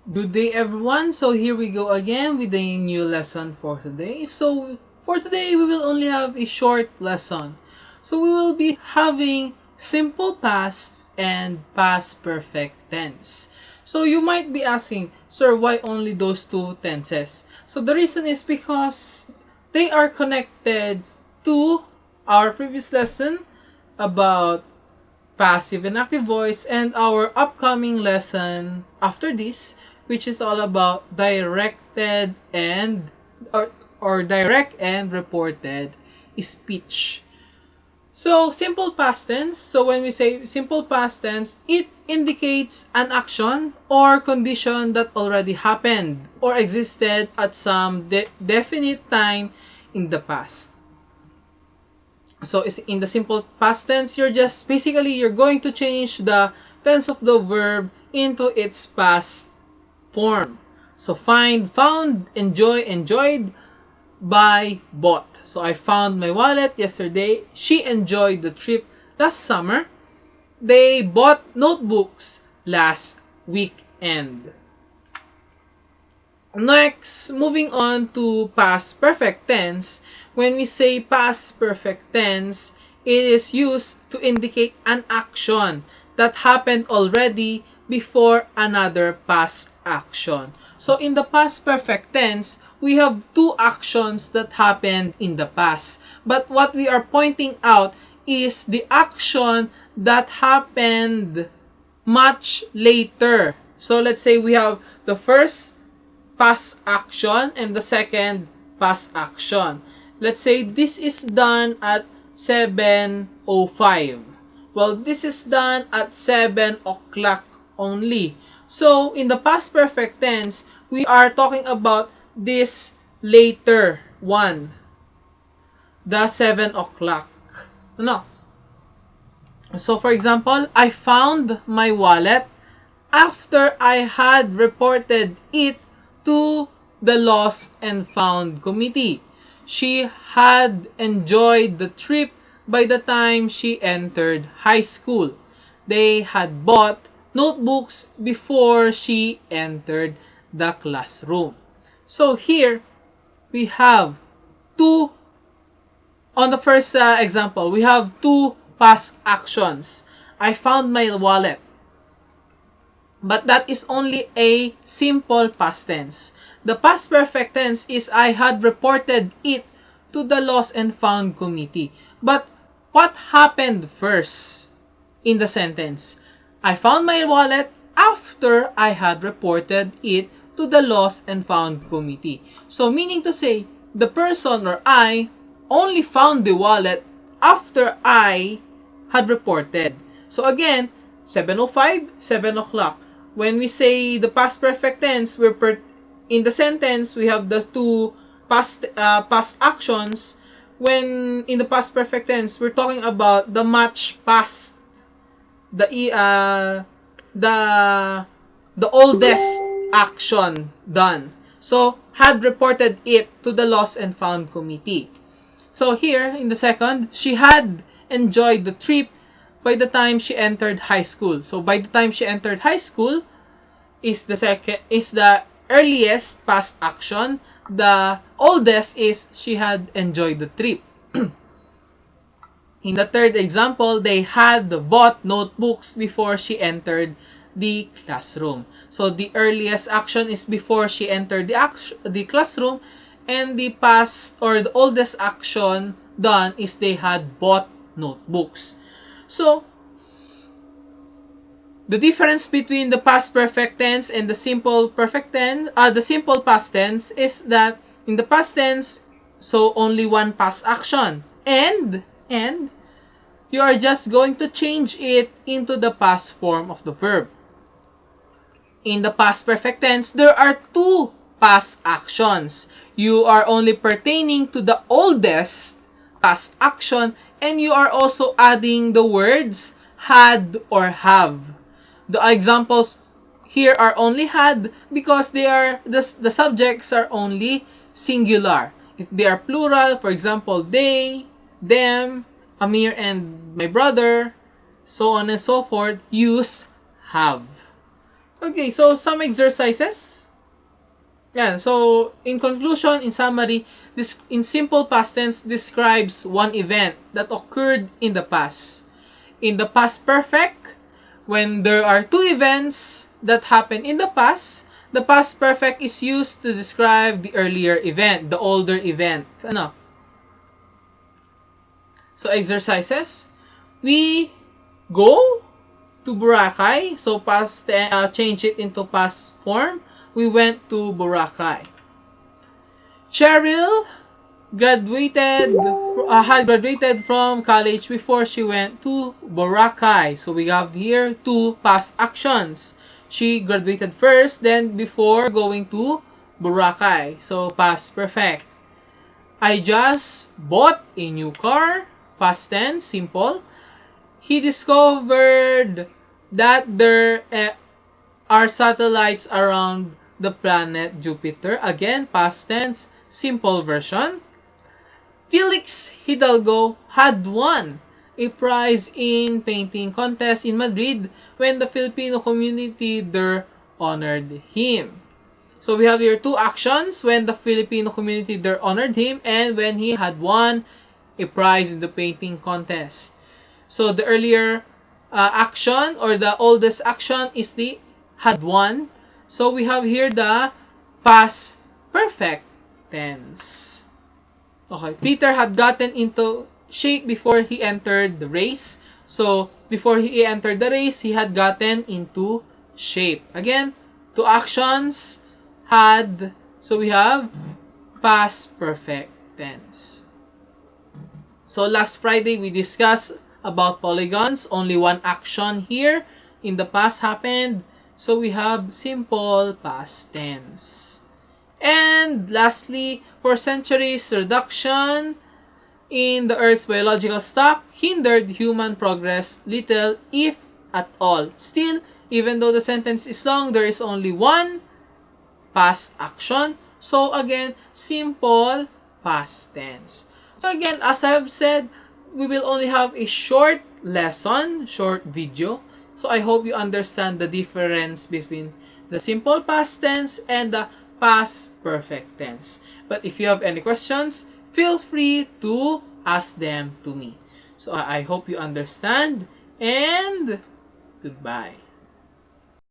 Good day everyone. So here we go again with a new lesson for today. So for today we will only have a short lesson. So we will be having simple past and past perfect tense. So you might be asking, sir, why only those two tenses? So the reason is because they are connected to our previous lesson about passive and active voice, and our upcoming lesson after this, which is all about directed and or direct and reported speech. So simple past tense. So when we say simple past tense, it indicates an action or condition that already happened or existed at some definite time in the past. So in the simple past tense, you're going to change the tense of the verb into its past form. So find, found, enjoy, enjoyed, buy, bought. So I found my wallet yesterday. She enjoyed the trip last summer. They bought notebooks last weekend. Next, moving on to past perfect tense. When we say past perfect tense, it is used to indicate an action that happened already before another past action. So in the past perfect tense, we have two actions that happened in the past. But what we are pointing out is the action that happened much later. So let's say we have the first past action and the second past action. Let's say this is done at 7:05. Well, this is done at 7 o'clock only. So, in the past perfect tense, we are talking about this later one, the 7 o'clock. No. So, for example, I found my wallet after I had reported it to the Lost and Found Committee. She had enjoyed the trip by the time she entered high school. They had bought notebooks before she entered the classroom. So here, we have two, on the first example, we have two past actions. I found my wallet. But that is only a simple past tense. The past perfect tense is I had reported it to the Lost and Found Committee. But what happened first in the sentence? I found my wallet after I had reported it to the Lost and Found Committee. So meaning to say, the person or I only found the wallet after I had reported. So again, 7:05, 7 o'clock. When we say the past perfect tense, in the sentence, we have the two past actions. When in the past perfect tense, we're talking about the much past, the oldest action done. So, had reported it to the Lost and Found Committee. So here, in the second, she had enjoyed the trip by the time she entered high school. So by the time she entered high school is the earliest past action. The oldest is she had enjoyed the trip. In the third example, they had bought notebooks before she entered the classroom. So the earliest action is before she entered the classroom, and the past or the oldest action done is they had bought notebooks. So, the difference between the past perfect tense and the simple perfect tense, the simple past tense is that in the past tense, so only one past action, and you are just going to change it into the past form of the verb. In the past perfect tense, there are two past actions. You are only pertaining to the oldest past action, and you are also adding the words had or have. The examples here are only had because they are the subjects are only singular. If they are plural, for example, they, them, Amir and my brother, so on and so forth, use have. Okay, so some exercises. Yeah, so in conclusion, in summary, this in simple past tense describes one event that occurred in the past. In the past perfect, when there are two events that happen in the past perfect is used to describe the earlier event, the older event. Ano? So exercises. We go to Boracay. So change it into past form. We went to Boracay. Cheryl had graduated from college before she went to Boracay. So we have here two past actions. She graduated first, then before going to Boracay. So past perfect. I just bought a new car. Past tense, simple. He discovered that there are satellites around the planet Jupiter. Again, past tense, simple version. Felix Hidalgo had won a prize in painting contest in Madrid when the Filipino community there honored him. So we have here two actions: when the Filipino community there honored him and when he had won a prize in the painting contest. So the earlier action or the oldest action is the had won. So we have here the past perfect tense. Okay, Peter had gotten into shape before he entered the race. So before he entered the race, he had gotten into shape. Again, two actions had. So we have past perfect tense. So last Friday, we discussed about polygons. Only one action here in the past happened. So we have simple past tense. And lastly, for centuries, reduction in the Earth's biological stock hindered human progress little, if at all. Still, even though the sentence is long, there is only one past action. So again, simple past tense. So again, as I have said, we will only have a short lesson, short video. So I hope you understand the difference between the simple past tense and the past perfect tense. But if you have any questions, feel free to ask them to me. So I hope you understand, and goodbye.